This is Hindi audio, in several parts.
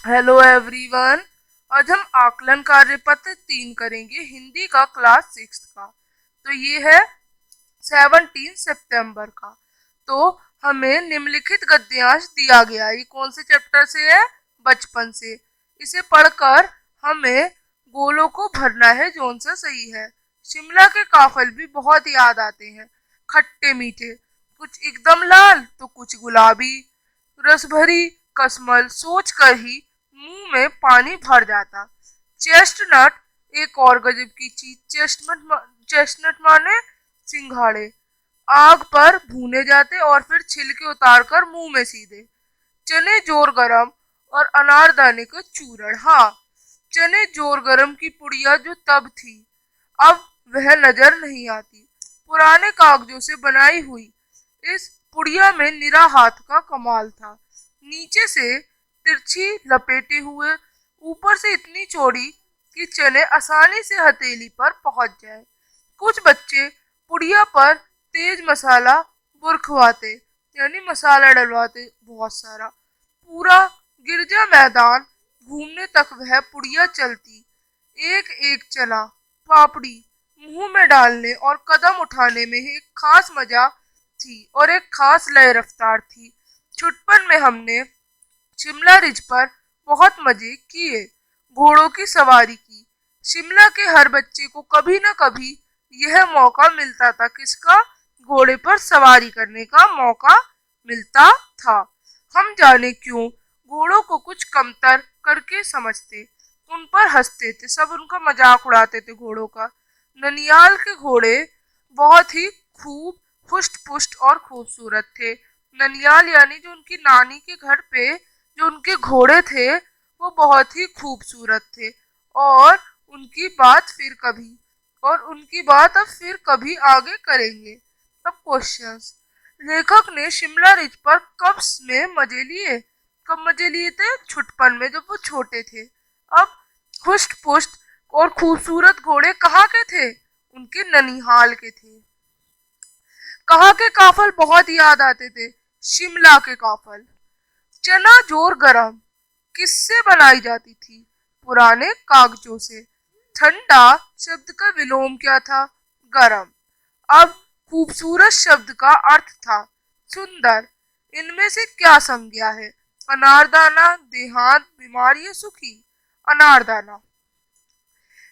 Hello everyone. आज हम आकलन कार्यपत्र 3 करेंगे, हिंदी का क्लास 6 का। तो ये है 17 सितंबर का। तो हमें निम्नलिखित गद्यांश दिया गया है। ये कौन से चैप्टर से है? बचपन से। इसे पढ़कर हमें गोलों को भरना है, जोन सा सही है। शिमला के काफल भी बहुत याद आते हैं, खट्टे मीठे, कुछ एकदम लाल तो कुछ गुलाबी, रस भरी कसमल सोच कर ही मुंह में पानी भर जाता। चेस्टनट एक और गजब की चीज। चेस्टनट माने सिंघाड़े, आग पर भूने जाते और फिर छिलके उतारकर मुंह में सीधे। चने जोर गरम और अनारदाने का चूरण। हाँ, चने जोर गरम की पुड़िया जो तब थी, अब वह नजर नहीं आती। पुराने कागजों से बनाई हुई इस पुड़िया में निरा हाथ का कमाल था। नीचे से तिरछी लपेटे हुए, ऊपर से इतनी चौड़ी कि चने आसानी से हथेली पर पहुंच जाए। कुछ बच्चे पुड़िया पर तेज मसाला बुरखवाते, यानी मसाला डलवाते बहुत सारा। पूरा गिरजा मैदान घूमने तक वह पुड़िया चलती। एक एक चला पापड़ी मुंह में डालने और कदम उठाने में ही एक खास मजा थी और एक खास लय रफ्तार थी। छुटपन में हमने शिमला रिज पर बहुत मजे किए, घोड़ों की सवारी की। शिमला के हर बच्चे को कभी न कभी यह मौका मिलता था। किसका? घोड़े पर सवारी करने का मौका मिलता था। हम जाने क्यों घोड़ों को कुछ कमतर करके समझते, उन पर हंसते थे, सब उनका मजाक उड़ाते थे घोड़ों का। ननियाल के घोड़े बहुत ही खूब हुष्ट पुष्ट और खूबसूरत थे। ननियाल यानी जो उनकी नानी के घर पे जो उनके घोड़े थे, वो बहुत ही खूबसूरत थे। और उनकी बात फिर कभी और उनकी बात अब फिर कभी आगे करेंगे। अब क्वेश्चंस। लेखक ने शिमला रिज पर कब में मजे लिए? कब मजे लिए थे? छुटपन में, जब वो छोटे थे। अब हुष्ट पुष्ट और खूबसूरत घोड़े कहाँ के थे? उनके ननिहाल के थे। कहाँ के काफल बहुत याद आते थे? शिमला के काफल। चना जोर गरम किससे बनाई जाती थी? पुराने कागजों से। ठंडा शब्द का विलोम क्या था? गरम। अब खूबसूरत शब्द का अर्थ था सुंदर। इनमें से क्या संज्ञा है? अनारदाना, देहांत, बीमारी या सुखी? अनारदाना।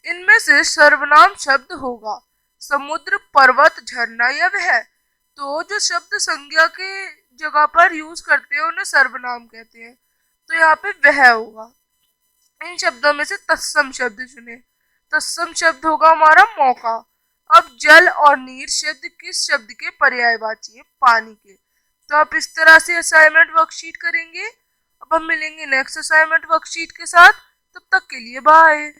इनमें से सर्वनाम शब्द होगा समुद्र, पर्वत, झरना या वह। तो जो शब्द संज्ञा के जगह पर यूज करते हैं उन्हें सर्वनाम कहते हैं। तो यहाँ पे वह होगा। इन शब्दों में से तत्सम शब्द चुने। तत्सम शब्द होगा हमारा मौका। अब जल और नीर शब्द किस शब्द के पर्यायवाची है? पानी के। तो आप इस तरह से असाइनमेंट वर्कशीट करेंगे। अब हम मिलेंगे नेक्स्ट असाइनमेंट वर्कशीट के साथ। तब तक के लिए बाय।